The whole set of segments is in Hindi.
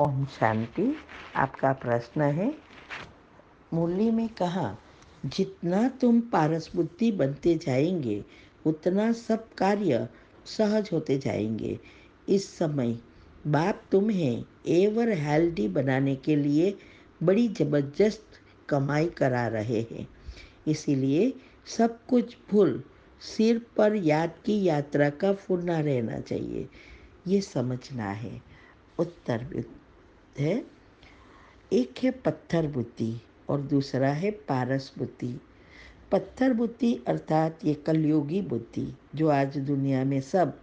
ओम शांति। आपका प्रश्न है, मुरली में कहा, जितना तुम पारस बुद्धि बनते जाएंगे उतना सब कार्य सहज होते जाएंगे। इस समय बाप तुम्हें एवर हेल्दी बनाने के लिए बड़ी जबरदस्त कमाई करा रहे हैं। इसीलिए सब कुछ भूल सिर पर याद की यात्रा का फुरना रहना चाहिए, ये समझना है। उत्तर है, एक है पत्थर बुद्धि और दूसरा है पारस बुद्धि। पत्थर बुद्धि अर्थात ये कलयुगी बुद्धि, जो आज दुनिया में सब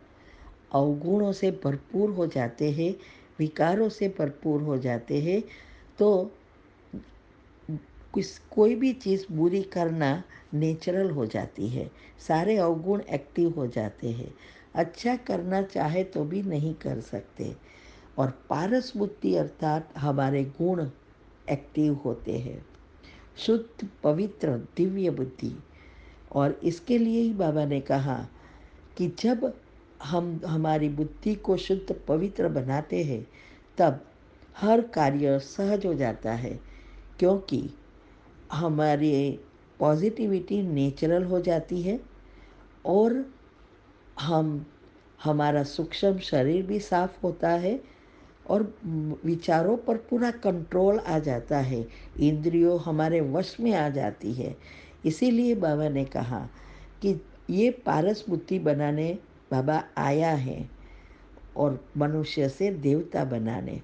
अवगुणों से भरपूर हो जाते हैं, विकारों से भरपूर हो जाते हैं, तो कोई भी चीज़ बुरी करना नेचुरल हो जाती है। सारे अवगुण एक्टिव हो जाते हैं। अच्छा करना चाहे तो भी नहीं कर सकते। और पारस बुद्धि अर्थात हमारे गुण एक्टिव होते हैं, शुद्ध पवित्र दिव्य बुद्धि। और इसके लिए ही बाबा ने कहा कि जब हम हमारी बुद्धि को शुद्ध पवित्र बनाते हैं तब हर कार्य सहज हो जाता है, क्योंकि हमारी पॉजिटिविटी नेचुरल हो जाती है और हमारा सूक्ष्म शरीर भी साफ होता है और विचारों पर पूरा कंट्रोल आ जाता है, इंद्रियों हमारे वश में आ जाती है। इसीलिए बाबा ने कहा कि ये पारस बुद्धि बनाने बाबा आया है और मनुष्य से देवता बनाने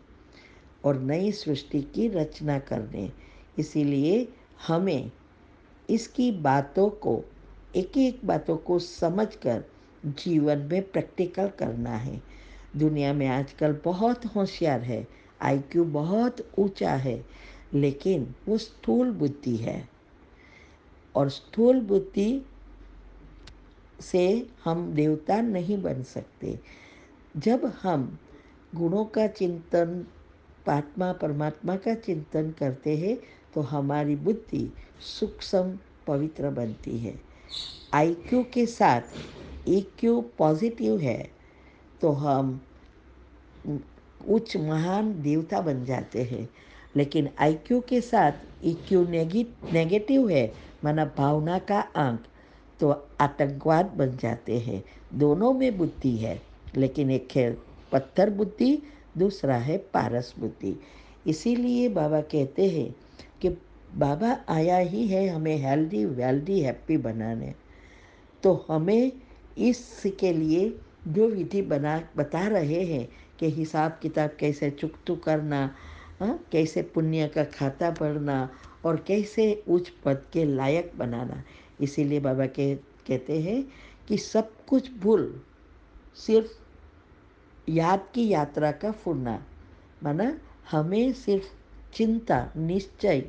और नई सृष्टि की रचना करने। इसीलिए हमें इसकी बातों को, एक एक बातों को समझकर जीवन में प्रैक्टिकल करना है। दुनिया में आजकल बहुत होशियार है, आईक्यू बहुत ऊंचा है, लेकिन वो स्थूल बुद्धि है और स्थूल बुद्धि से हम देवता नहीं बन सकते। जब हम गुणों का चिंतन, आत्मा परमात्मा का चिंतन करते हैं तो हमारी बुद्धि सूक्ष्म पवित्र बनती है। आईक्यू के साथ ईक्यू पॉजिटिव है तो हम उच्च महान देवता बन जाते हैं, लेकिन आईक्यू के साथ ईक्यू नेगेटिव है, माना भावना का अंक, तो आतंकवाद बन जाते हैं। दोनों में बुद्धि है, लेकिन एक है पत्थर बुद्धि, दूसरा है पारस बुद्धि। इसीलिए बाबा कहते हैं कि बाबा आया ही है हमें हेल्दी वेल्दी हैप्पी बनाने। तो हमें इसके लिए जो विधि बता रहे हैं कि हिसाब किताब कैसे चुकतू करना, कैसे पुण्य का खाता भरना और कैसे उच्च पद के लायक बनाना। इसीलिए बाबा कहते हैं कि सब कुछ भूल सिर्फ याद की यात्रा का फुरना, माना हमें सिर्फ चिंता, निश्चय,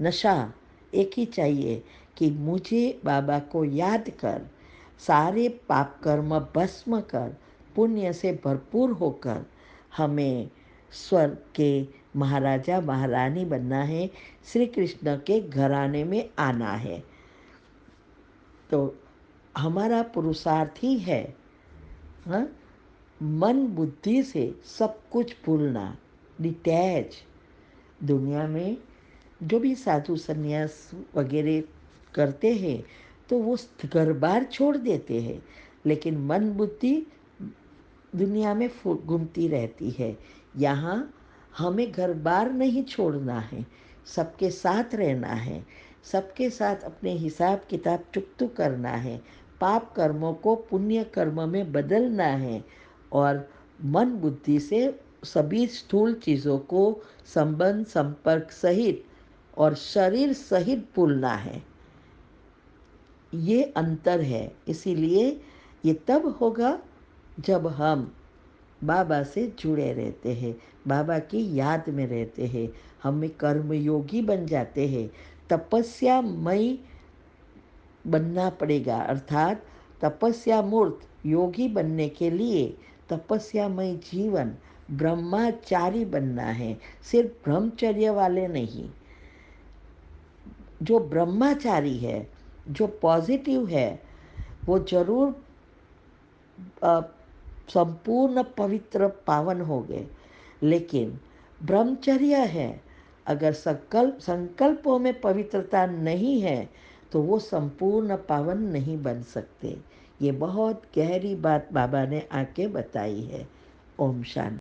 नशा एक ही चाहिए कि मुझे बाबा को याद कर सारे पाप कर्म भस्म कर पुण्य से भरपूर होकर हमें स्वर्ग के महाराजा महारानी बनना है, श्री कृष्ण के घराने में आना है। तो हमारा पुरुषार्थ ही है, हाँ, मन बुद्धि से सब कुछ भूलना, डिटैच। दुनिया में जो भी साधु संन्यास वगैरह करते हैं तो वो घर बार छोड़ देते हैं, लेकिन मन बुद्धि दुनिया में घूमती रहती है। यहाँ हमें घर बार नहीं छोड़ना है, सबके साथ रहना है, सबके साथ अपने हिसाब किताब चुकतू करना है, पाप कर्मों को पुण्य कर्म में बदलना है और मन बुद्धि से सभी स्थूल चीज़ों को संबंध संपर्क सहित और शरीर सहित भूलना है। ये अंतर है। इसीलिए ये तब होगा जब हम बाबा से जुड़े रहते हैं, बाबा की याद में रहते हैं, हमें कर्मयोगी बन जाते हैं, तपस्यामय बनना पड़ेगा। अर्थात तपस्या मूर्त योगी बनने के लिए तपस्यामय जीवन ब्रह्मचारी बनना है, सिर्फ ब्रह्मचर्य वाले नहीं। जो ब्रह्मचारी है, जो पॉजिटिव है, वो जरूर संपूर्ण पवित्र पावन हो गए, लेकिन ब्रह्मचर्य है। अगर संकल्पों में पवित्रता नहीं है तो वो संपूर्ण पावन नहीं बन सकते। ये बहुत गहरी बात बाबा ने आके बताई है। ओम शांति।